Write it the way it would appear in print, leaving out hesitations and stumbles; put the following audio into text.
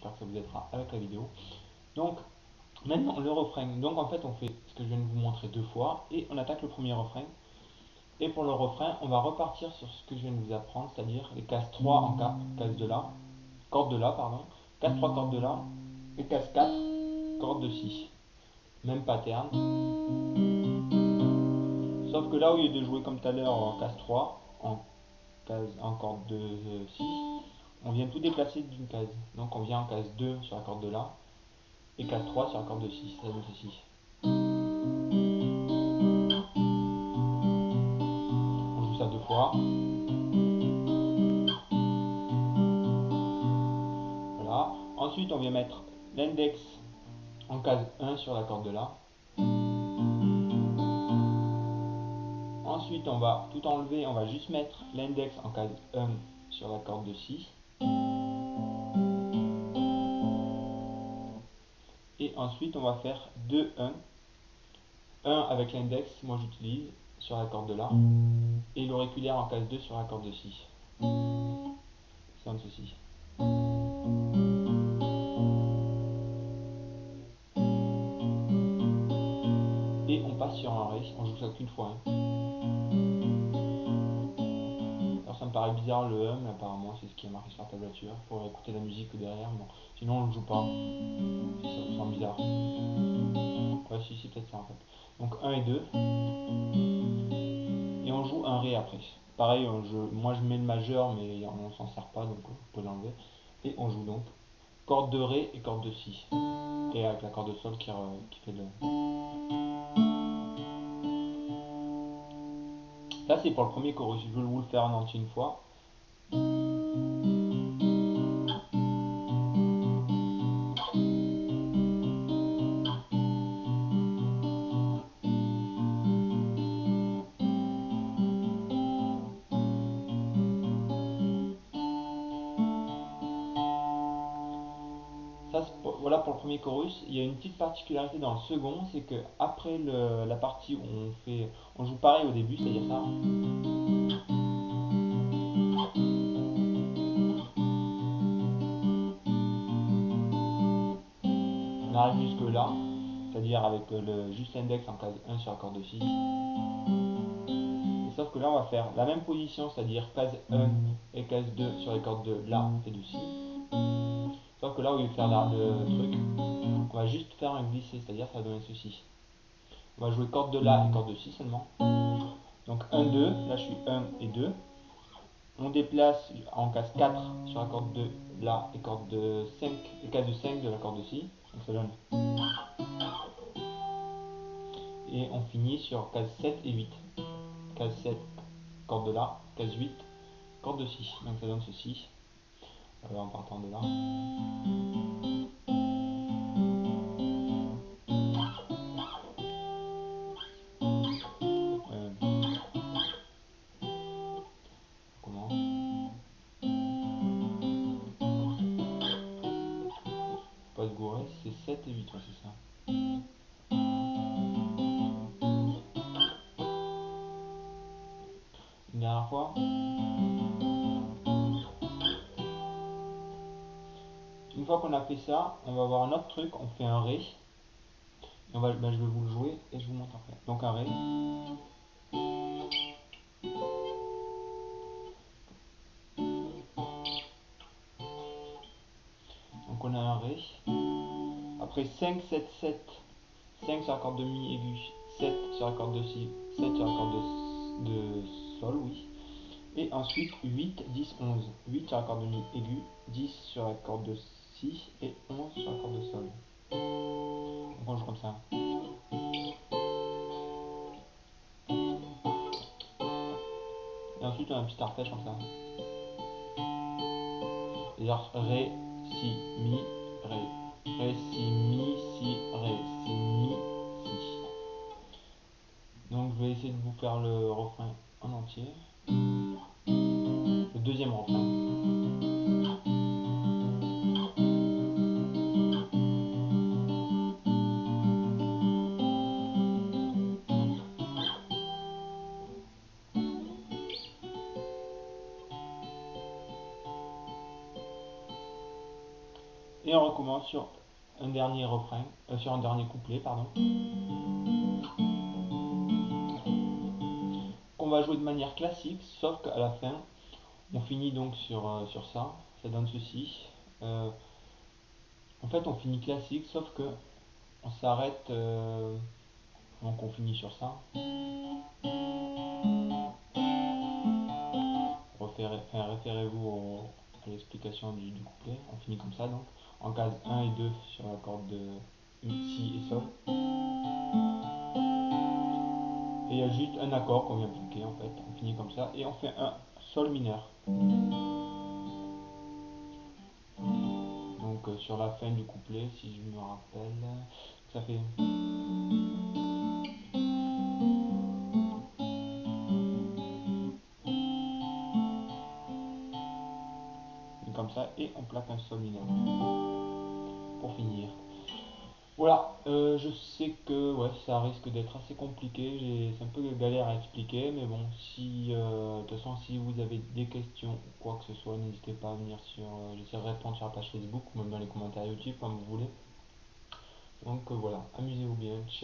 j'espère que ça vous aidera avec la vidéo. Donc maintenant le refrain, donc en fait on fait ce que je viens de vous montrer deux fois et on attaque le premier refrain. Et pour le refrain, on va repartir sur ce que je viens de vous apprendre, c'est-à-dire les cases 3 en case de La, corde de La, pardon, case 3 corde de La, et case 4 corde de Si. Même pattern. Sauf que là, au lieu de jouer comme tout à l'heure en case 3, en corde de Si, on vient tout déplacer d'une case. Donc on vient en case 2 sur la corde de La, et case 3 sur la corde de Si, ça donne ceci. On joue ça deux fois. Voilà. Ensuite, on vient mettre l'index en case 1 sur la corde de La. Ensuite, on va tout enlever, on va juste mettre l'index en case 1 sur la corde de Si. Et ensuite, on va faire 2, 1. 1 avec l'index, moi j'utilise sur la corde de La. Et l'auriculaire en case 2 sur la corde de Si. Ça donne ceci. Et on passe sur un Ré, on joue ça qu'une fois. Alors ça me paraît bizarre le hum, apparemment c'est ce qui est marqué sur la tablature. Il faudrait écouter la musique derrière, bon. Sinon on ne joue pas. Ça me semble bizarre. Ouais, si, c'est peut-être ça en fait. Donc 1 et 2. Et on joue un Ré après. Pareil, moi je mets le majeur, mais on s'en sert pas, donc vous pouvez l'enlever. Et on joue donc corde de Ré et corde de Si. Et avec la corde de Sol qui fait le... Ça c'est pour le premier chorus, je vais vous le faire en entier une fois. Ça, voilà pour le premier chorus. Il y a une petite particularité dans le second, c'est que après la partie où on joue pareil au début, c'est-à-dire ça. On arrive jusque là, c'est-à-dire avec juste l'index en case 1 sur la corde de Si. Et sauf que là on va faire la même position, c'est-à-dire case 1 et case 2 sur les cordes de La et de Si. Sauf que là, au lieu de faire le truc, on va juste faire un glissé, c'est-à-dire ça va donner ceci. On va jouer corde de La et corde de Si seulement. Donc 1, 2, là je suis 1 et 2. On déplace en case 4 sur la corde de La et corde de 5 et case de 5 de la corde de Si. Donc ça donne. Et on finit sur case 7 et 8. Case 7, corde de La, case 8, corde de Si. Donc ça donne ceci. En partant de là. Pas se gourer, c'est 7 et 8, ouais, c'est ça. Une dernière fois. Une fois qu'on a fait ça, on va voir un autre truc, on fait un Ré. Et je vais vous le jouer et je vous montre après. Donc un Ré. Donc on a un Ré. Après 5, 7, 7. 5 sur la corde de Mi aiguë, 7 sur la corde de Si, 7 sur la corde de Sol, oui. Et ensuite 8, 10, 11. 8 sur la corde de Mi aiguë, 10 sur la corde de Si et 11 sur la corde de Sol. Donc on joue comme ça. Et ensuite on a un petit arpège comme ça. C'est-à-dire Ré, Si, Mi, Ré. Ré, Si, Mi, Si, Ré, Si, Mi, Si. Donc je vais essayer de vous faire le refrain en entier. Le deuxième refrain. Et on recommence sur un dernier refrain, sur un dernier couplet, pardon. Qu'on va jouer de manière classique, sauf qu'à la fin, on finit donc sur ça. Ça donne ceci. En fait, on finit classique, sauf que on s'arrête, donc on finit sur ça. Référez-vous à l'explication du couplet. On finit comme ça, donc en case 1 et 2 sur la corde de Si et Sol. Et il y a juste un accord qu'on vient bloquer en fait. On finit comme ça et on fait un Sol mineur. Donc sur la fin du couplet, si je me rappelle, ça fait. Comme ça et on plaque un Sol mineur pour finir. Voilà, je sais que ouais, ça risque d'être assez compliqué, c'est un peu galère à expliquer, mais bon, si de toute façon si vous avez des questions ou quoi que ce soit, n'hésitez pas à venir sur, j'essaierai de répondre sur la page Facebook ou même dans les commentaires YouTube comme vous voulez. Donc voilà, amusez-vous bien. Ciao.